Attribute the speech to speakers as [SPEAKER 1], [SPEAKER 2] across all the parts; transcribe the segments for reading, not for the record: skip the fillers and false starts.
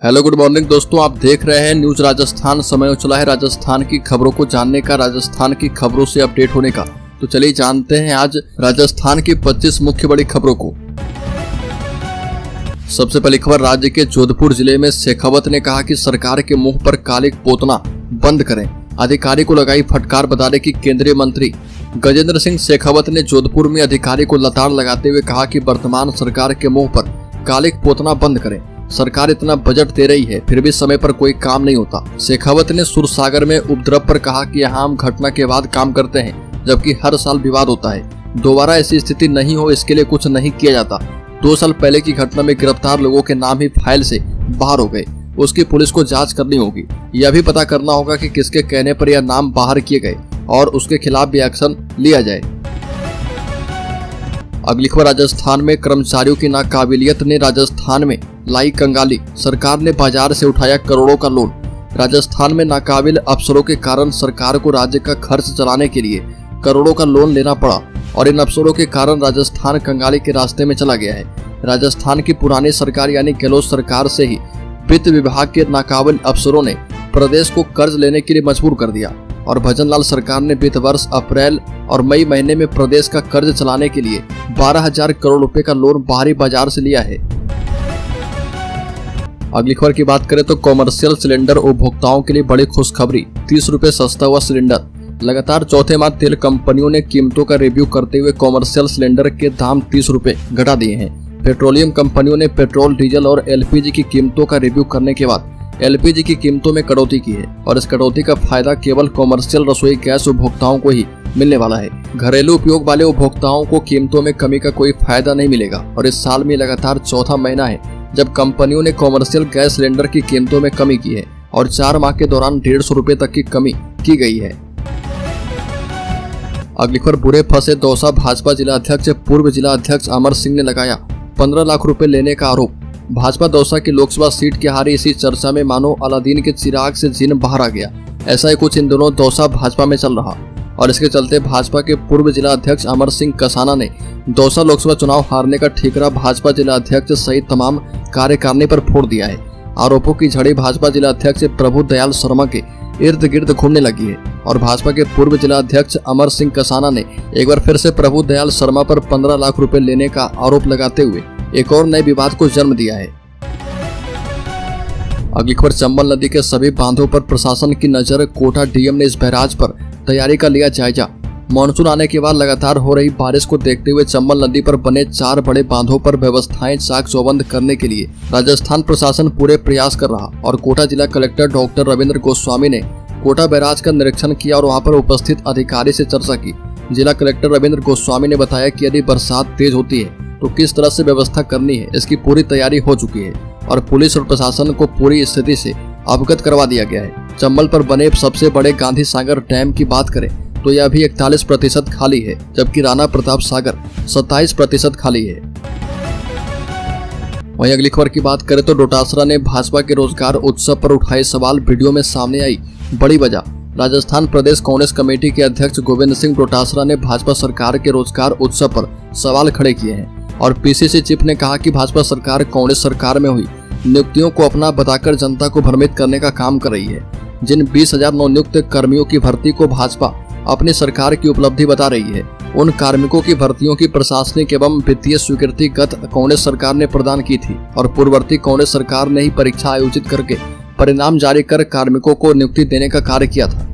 [SPEAKER 1] Hello good morning दोस्तों, आप देख रहे हैं न्यूज राजस्थान। समय हो चला है राजस्थान की खबरों को जानने का, राजस्थान की खबरों से अपडेट होने का। तो चलिए जानते हैं आज राजस्थान की 25 मुख्य बड़ी खबरों को। सबसे पहली खबर, राज्य के जोधपुर जिले में शेखावत ने कहा कि सरकार के मुंह पर कालिक पोतना बंद करें। अधिकारी को लगाई फटकार, बताने की केंद्रीय मंत्री गजेंद्र सिंह शेखावत ने जोधपुर में अधिकारी को लताड़ लगाते हुए कहा कि वर्तमान सरकार के मुंह पर कालिक पोतना बंद करें। सरकार इतना बजट दे रही है फिर भी समय पर कोई काम नहीं होता। शेखावत ने सुरसागर में उपद्रव पर कहा कि यहाँ हम घटना के बाद काम करते हैं, जबकि हर साल विवाद होता है। दोबारा ऐसी स्थिति नहीं हो इसके लिए कुछ नहीं किया जाता। 2 साल पहले की घटना में गिरफ्तार लोगों के नाम ही फाइल से बाहर हो गए, उसकी पुलिस को जांच करनी होगी। यह भी पता करना होगा कि किसके कहने पर यह नाम बाहर किए गए और उसके खिलाफ भी एक्शन लिया जाए। अगली खबर, राजस्थान में कर्मचारियों की नाकाबिलियत ने राजस्थान में लाई कंगाली। सरकार ने बाजार से उठाया करोड़ों का लोन। राजस्थान में नाकाबिल अफसरों के कारण सरकार को राज्य का खर्च चलाने के लिए करोड़ों का लोन लेना पड़ा और इन अफसरों के कारण राजस्थान कंगाली के रास्ते में चला गया है। राजस्थान की पुरानी सरकार यानी गहलोत सरकार से ही वित्त विभाग के नाकाबिल अफसरों ने प्रदेश को कर्ज लेने के लिए मजबूर कर दिया और भजन लाल सरकार ने वित्त वर्ष अप्रैल और मई महीने में प्रदेश का कर्ज चलाने के लिए 12,000 करोड़ रुपए का लोन बाहरी बाजार से लिया है। अगली खबर की बात करें तो कॉमर्शियल सिलेंडर उपभोक्ताओं के लिए बड़ी खुशखबरी, 30 रुपए सस्ता हुआ सिलेंडर। लगातार चौथे माह तेल कंपनियों ने कीमतों का रिव्यू करते हुए कॉमर्शियल सिलेंडर के दाम 30 रुपए घटा दिए हैं। पेट्रोलियम कंपनियों ने पेट्रोल, डीजल और एलपीजी की कीमतों का रिव्यू करने के बाद एलपीजी की कीमतों में कटौती की है और इस कटौती का फायदा केवल कॉमर्शियल रसोई गैस उपभोक्ताओं को ही मिलने वाला है। घरेलू उपयोग वाले उपभोक्ताओं को कीमतों में कमी का कोई फायदा नहीं मिलेगा और इस साल में लगातार चौथा महीना है जब कंपनियों ने कॉमर्शियल गैस सिलेंडर की कीमतों में कमी की है और 4 माह के दौरान 150 रुपए तक की कमी की गई है। अगली खबर, बुरे फंसे दौसा भाजपा जिला अध्यक्ष पूर्व जिला अध्यक्ष अमर सिंह ने लगाया 15 लाख रुपए लेने का आरोप। भाजपा दौसा की लोकसभा सीट की हारी इसी चर्चा में मानो अलादीन के चिराग से जिन बाहर आ गया। ऐसा ही कुछ इन दोनों दौसा भाजपा में चल रहा और इसके चलते भाजपा के पूर्व जिला अध्यक्ष अमर सिंह कसाना ने दौसा लोकसभा चुनाव हारने का ठीकरा भाजपा जिला अध्यक्ष सहित तमाम कार्यकारिणी पर फोड़ दिया है। आरोपों की झड़ी भाजपा जिला अध्यक्ष प्रभु दयाल शर्मा के इर्द गिर्द घूमने लगी है और भाजपा के पूर्व जिला अध्यक्ष अमर सिंह कसाना ने एक बार फिर से प्रभु दयाल शर्मा पर 15 लाख रुपए लेने का आरोप लगाते हुए एक और नए विवाद को जन्म दिया है। अगली खबर, चंबल नदी के सभी बांधों पर प्रशासन की नजर। कोटा डीएम ने इस बैराज पर तैयारी का लिया जायजा। मानसून आने के बाद लगातार हो रही बारिश को देखते हुए चंबल नदी पर बने 4 बड़े बांधों पर व्यवस्थाएं चाक चौबंद करने के लिए राजस्थान प्रशासन पूरे प्रयास कर रहा और कोटा जिला कलेक्टर डॉक्टर रविंद्र गोस्वामी ने कोटा बैराज का निरीक्षण किया और वहां पर उपस्थित अधिकारी से चर्चा की। जिला कलेक्टर रविंद्र गोस्वामी ने बताया कि यदि बरसात तेज होती है तो किस तरह से व्यवस्था करनी है, इसकी पूरी तैयारी हो चुकी है और पुलिस और प्रशासन को पूरी स्थिति से अवगत करवा दिया गया है। चंबल पर बने सबसे बड़े गांधी सागर डैम की बात करें तो यह भी 41% खाली है, जबकि राणा प्रताप सागर 27% खाली है। वहीं अगली खबर की बात करें तो डोटासरा ने भाजपा के रोजगार उत्सव पर उठाए सवाल, वीडियो में सामने आई बड़ी वजह। राजस्थान प्रदेश कांग्रेस कमेटी के अध्यक्ष गोविंद सिंह डोटासरा ने भाजपा सरकार के रोजगार उत्सव पर सवाल खड़े किए हैं और पीसीसी चीफ ने कहा कि भाजपा सरकार कांग्रेस सरकार में हुई नियुक्तियों को अपना बताकर जनता को भ्रमित करने का काम कर रही है। जिन 20,000 नवनियुक्त कर्मियों की भर्ती को भाजपा अपनी सरकार की उपलब्धि बता रही है, उन कार्मिकों की भर्तियों की प्रशासनिक एवं वित्तीय स्वीकृति गत कांग्रेस सरकार ने प्रदान की थी और पूर्ववर्ती कांग्रेस सरकार ने ही परीक्षा आयोजित करके परिणाम जारी कर कार्मिकों को नियुक्ति देने का कार्य किया था।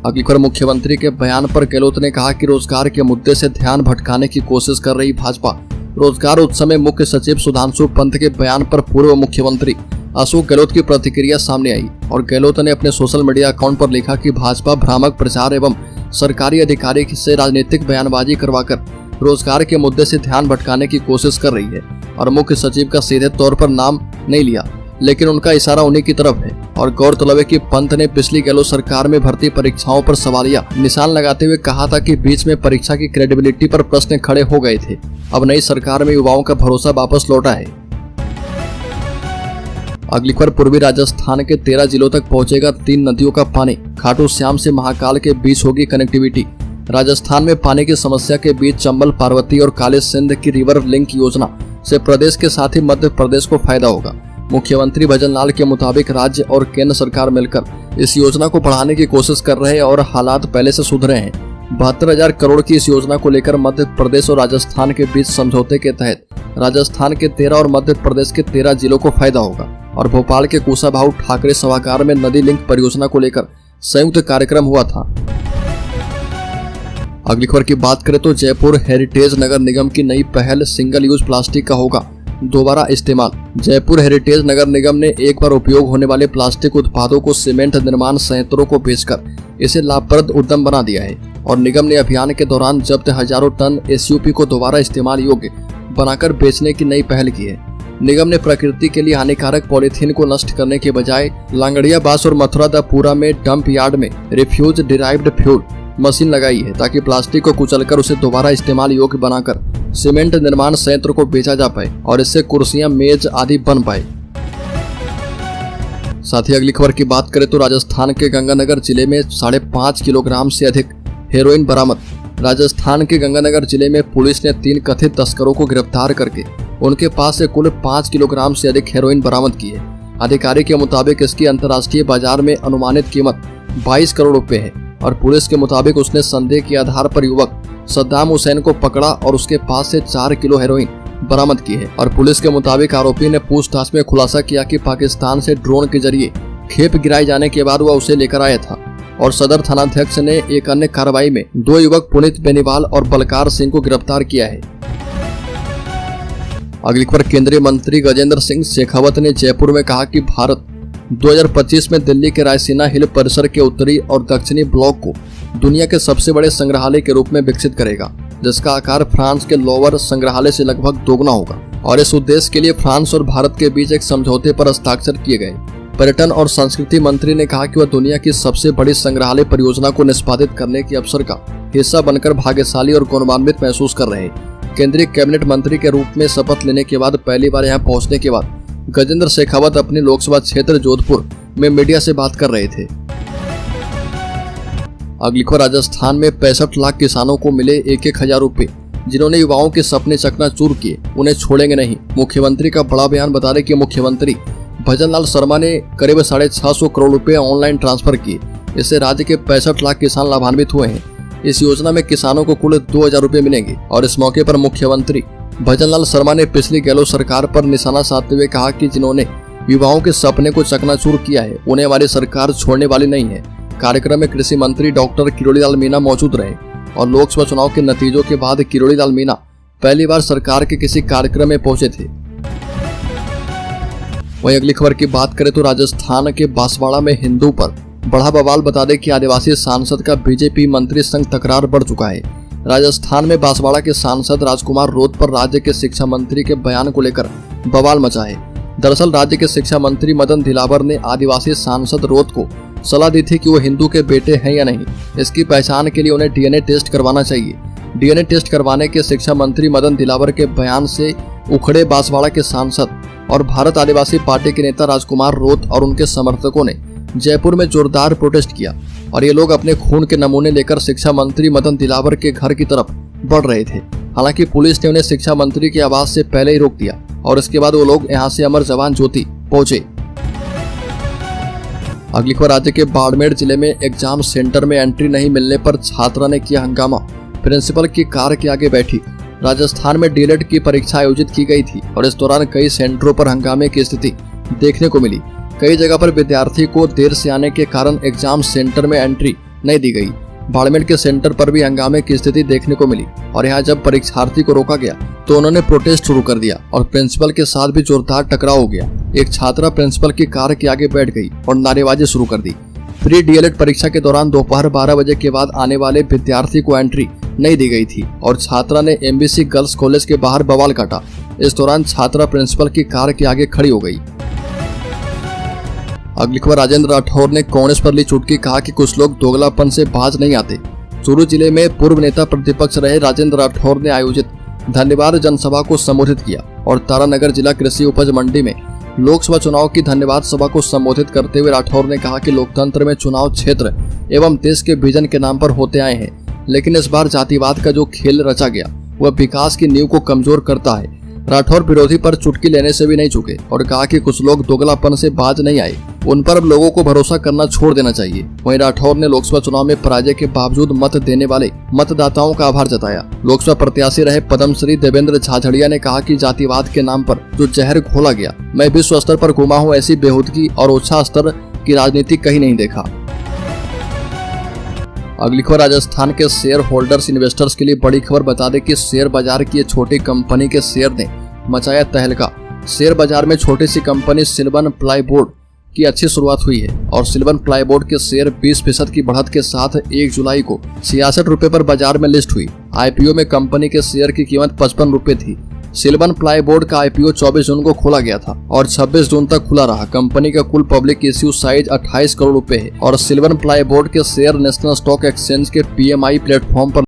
[SPEAKER 1] अगली खबर, मुख्यमंत्री के बयान पर गहलोत ने कहा कि रोजगार के मुद्दे से ध्यान भटकाने की कोशिश कर रही भाजपा। रोजगार उत्सव में मुख्य सचिव सुधांशु पंत के बयान पर पूर्व मुख्यमंत्री अशोक गहलोत की प्रतिक्रिया सामने आई और गहलोत ने अपने सोशल मीडिया अकाउंट पर लिखा कि भाजपा भ्रामक प्रचार एवं सरकारी अधिकारी से राजनीतिक बयानबाजी करवाकर रोजगार के मुद्दे से ध्यान भटकाने की कोशिश कर रही है और मुख्य सचिव का सीधे तौर पर नाम नहीं लिया, लेकिन उनका इशारा उन्हीं की तरफ है। और गौरतलब है कि पंत ने पिछली गहलोत सरकार में भर्ती परीक्षाओं पर सवालिया निशान लगाते हुए कहा था कि बीच में परीक्षा की क्रेडिबिलिटी पर प्रश्न खड़े हो गए थे। अब नई सरकार में युवाओं का भरोसा वापस लौटा है। अगली खबर, पूर्वी राजस्थान के 13 जिलों तक पहुंचेगा 3 नदियों का पानी। खाटू श्याम से महाकाल के बीच होगी कनेक्टिविटी। राजस्थान में पानी की समस्या के बीच चंबल, पार्वती और काली सिंध की रिवर लिंक योजना से प्रदेश के साथ ही मध्य प्रदेश को फायदा होगा। मुख्यमंत्री भजन लाल के मुताबिक राज्य और केंद्र सरकार मिलकर इस योजना को बढ़ाने की कोशिश कर रहे हैं और हालात पहले से सुधरे हैं। 72,000 करोड़ की इस योजना को लेकर मध्य प्रदेश और राजस्थान के बीच समझौते के तहत राजस्थान के 13 और मध्य प्रदेश के 13 जिलों को फायदा होगा। और भोपाल के कुशाभाऊ ठाकरे सभागार में नदी लिंक परियोजना को लेकर संयुक्त कार्यक्रम हुआ था। अगली खबर की बात करें तो जयपुर हेरिटेज नगर निगम की नई पहल सिंगल यूज प्लास्टिक का होगा दोबारा इस्तेमाल। जयपुर हेरिटेज नगर निगम ने एक बार उपयोग होने वाले प्लास्टिक उत्पादों को सीमेंट निर्माण संयंत्रों को बेचकर इसे लाभप्रद उद्यम बना दिया है और निगम ने अभियान के दौरान जब्त हजारों टन एसयूपी को दोबारा इस्तेमाल योग्य बनाकर बेचने की नई पहल की है। निगम ने प्रकृति के लिए हानिकारक पॉलीथीन को नष्ट करने के बजाय लांगड़िया बास और मथुरा में डंप यार्ड में रिफ्यूज डिराइव्ड फ्यूल मशीन लगाई है ताकि प्लास्टिक को कुचलकर उसे दोबारा इस्तेमाल योग्य बनाकर सीमेंट निर्माण संयंत्र को बेचा जा पाए और इससे कुर्सियां, मेज आदि बन पाए। साथ ही अगली खबर की बात करें तो राजस्थान के गंगानगर जिले में 5.5 किलोग्राम से अधिक हेरोइन बरामद। राजस्थान के गंगानगर जिले में पुलिस ने 3 कथित तस्करों को गिरफ्तार करके उनके पास से कुल 5 किलोग्राम से अधिक हेरोइन बरामद की है। अधिकारी के मुताबिक इसकी अंतर्राष्ट्रीय बाजार में अनुमानित कीमत 22 करोड़ रुपए है और पुलिस के मुताबिक उसने संदेह के आधार पर युवक सद्दाम हुसैन को पकड़ा और उसके पास से 4 किलो हेरोइन बरामद की है। और पुलिस के मुताबिक आरोपी ने पूछताछ में खुलासा किया कि पाकिस्तान से ड्रोन के जरिए खेप गिराए जाने के बाद वह उसे लेकर आया था। और सदर थानाध्यक्ष ने एक अन्य कार्रवाई में 2 युवक पुनीत बेनीवाल और बलकार सिंह को गिरफ्तार किया है। अगली खबर केंद्रीय मंत्री गजेंद्र सिंह शेखावत ने जयपुर में कहा कि भारत 2025 में दिल्ली के रायसीना हिल परिसर के उत्तरी और दक्षिणी ब्लॉक को दुनिया के सबसे बड़े संग्रहालय के रूप में विकसित करेगा, जिसका आकार फ्रांस के लोवर संग्रहालय से लगभग दोगुना होगा। और इस उद्देश्य के लिए फ्रांस और भारत के बीच एक समझौते पर हस्ताक्षर किए गए। पर्यटन और संस्कृति मंत्री ने कहा कि वह दुनिया की सबसे बड़ी संग्रहालय परियोजना को निष्पादित करने के अवसर का हिस्सा बनकर भाग्यशाली और गौरवान्वित महसूस कर रहे हैं। केंद्रीय कैबिनेट मंत्री के रूप में शपथ लेने के बाद पहली बार यहां पहुंचने के बाद गजेंद्र शेखावत अपने लोकसभा क्षेत्र जोधपुर में मीडिया से बात कर रहे थे। अगली खबर राजस्थान में 65 लाख किसानों को मिले 1,000 रुपए। जिन्होंने युवाओं के सपने चकनाचूर किए उन्हें छोड़ेंगे नहीं। मुख्यमंत्री का बड़ा बयान। बता दें कि मुख्यमंत्री भजन लाल शर्मा ने करीब 650 करोड़ रुपए ऑनलाइन ट्रांसफर किए। इससे राज्य के 65 लाख किसान लाभान्वित हुए हैं। इस योजना में किसानों को कुल 2,000 रुपए मिलेंगे। और इस मौके पर मुख्यमंत्री भजन लाल शर्मा ने पिछली गहलोत सरकार पर निशाना साधते हुए कहा कि जिन्होंने युवाओं के सपने को चकनाचूर किया है उन्हें हमारी सरकार छोड़ने वाली नहीं है। कार्यक्रम में कृषि मंत्री डॉक्टर किरोड़ी लाल मीणा मौजूद रहे और लोकसभा चुनाव के नतीजों के बाद किरोड़ी लाल मीणा पहली बार सरकार के किसी कार्यक्रम में पहुंचे थे। वहीं अगली खबर की बात करें तो राजस्थान के बांसवाड़ा में हिंदू पर बढ़ा बवाल। बता दें कि आदिवासी सांसद का बीजेपी मंत्री संग तकरार बढ़ चुका है। राजस्थान में बांसवाड़ा के सांसद राजकुमार रोत पर राज्य के शिक्षा मंत्री के बयान को लेकर बवाल मचा है। दरअसल राज्य के शिक्षा मंत्री मदन दिलावर ने आदिवासी सांसद रोत को सलाह दी थी कि वो हिंदू के बेटे हैं या नहीं। इसकी पहचान के लिए उन्हें डीएनए टेस्ट करवाना चाहिए। डीएनए टेस्ट करवाने के शिक्षा मंत्री मदन दिलावर के बयान से उखड़े बांसवाड़ा के सांसद और भारत आदिवासी पार्टी के नेता राजकुमार रोत और उनके समर्थकों ने जयपुर में जोरदार प्रोटेस्ट किया और ये लोग अपने खून के नमूने लेकर शिक्षा मंत्री मदन दिलावर के घर की तरफ बढ़ रहे थे। हालांकि पुलिस ने उन्हें शिक्षा मंत्री के आवास से पहले ही रोक दिया और इसके बाद वो लोग यहां से अमर जवान ज्योति पहुंचे। अगली खबर राज्य के बाड़मेर जिले में एग्जाम सेंटर में एंट्री नहीं मिलने पर छात्रा ने किया हंगामा। प्रिंसिपल की कार के आगे बैठी। राजस्थान में डीएलएड की परीक्षा आयोजित की गई थी और इस दौरान कई सेंटरों पर हंगामे की स्थिति देखने को मिली। कई जगह पर विद्यार्थी को देर से आने के कारण एग्जाम सेंटर में एंट्री नहीं दी गई। बाड़मेर के सेंटर पर भी हंगामे की स्थिति देखने को मिली और यहाँ जब परीक्षार्थी को रोका गया तो उन्होंने प्रोटेस्ट शुरू कर दिया और प्रिंसिपल के साथ भी जोरदार टकराव हो गया। एक छात्रा प्रिंसिपल की कार के आगे बैठ गई और नारेबाजी शुरू कर दी। प्री डीएलएड परीक्षा के दौरान दोपहर 12 बजे के बाद आने वाले विद्यार्थी को एंट्री नहीं दी गई थी और छात्रा ने एमबीसी गर्ल्स कॉलेज के बाहर बवाल काटा। इस दौरान छात्रा प्रिंसिपल की कार के आगे खड़ी हो गई। अगली खबर राजेंद्र राठौर ने कांग्रेस पर ली चुटकी। कहा कि कुछ लोग दोगलापन से बाज नहीं आते। चूरू जिले में पूर्व नेता प्रतिपक्ष रहे राजेंद्र राठौर ने आयोजित धन्यवाद जनसभा को संबोधित किया और तारानगर जिला कृषि उपज मंडी में लोकसभा चुनाव की धन्यवाद सभा को संबोधित करते हुए राठौर ने कहा कि लोकतंत्र में चुनाव क्षेत्र एवं देश के विजन के नाम पर होते आए हैं, लेकिन इस बार जातिवाद का जो खेल रचा गया वह विकास की नींव को कमजोर करता है। राठौर विरोधी पर चुटकी लेने से भी नहीं चुके और कहा कि कुछ लोग दोगलापन से बाज नहीं आए, उन पर अब लोगों को भरोसा करना छोड़ देना चाहिए। वहीं राठौर ने लोकसभा चुनाव में पराजय के बावजूद मत देने वाले मतदाताओं का आभार जताया। लोकसभा प्रत्याशी रहे पद्मश्री देवेंद्र झाझड़िया ने कहा कि जातिवाद के नाम पर जो जहर घोला गया, मैं विश्व स्तर पर घुमा हूँ, ऐसी बेहूदगी और उच्च स्तर की राजनीति कहीं नहीं देखा। अगली खबर राजस्थान के शेयर होल्डर्स इन्वेस्टर्स के लिए बड़ी खबर। बता दें कि शेयर बाजार की छोटी कंपनी के शेयर ने मचाया तहलका। शेयर बाजार में छोटी सी कंपनी सिल्वन प्लाईबोर्ड की अच्छी शुरुआत हुई है और सिल्वन प्लाईबोर्ड के शेयर 20% की बढ़त के साथ 1 जुलाई को 66 रुपए पर बाजार में लिस्ट हुई। आईपीओ में कंपनी के शेयर की कीमत 55 रुपए थी। सिल्वन प्लाईबोर्ड का आईपीओ 24 जून को खोला गया था और 26 जून तक खुला रहा। कंपनी का कुल पब्लिक इश्यू साइज 28 करोड़ रुपए है और सिल्वन प्लाईबोर्ड के शेयर नेशनल स्टॉक एक्सचेंज के पीएमआई प्लेटफॉर्म पर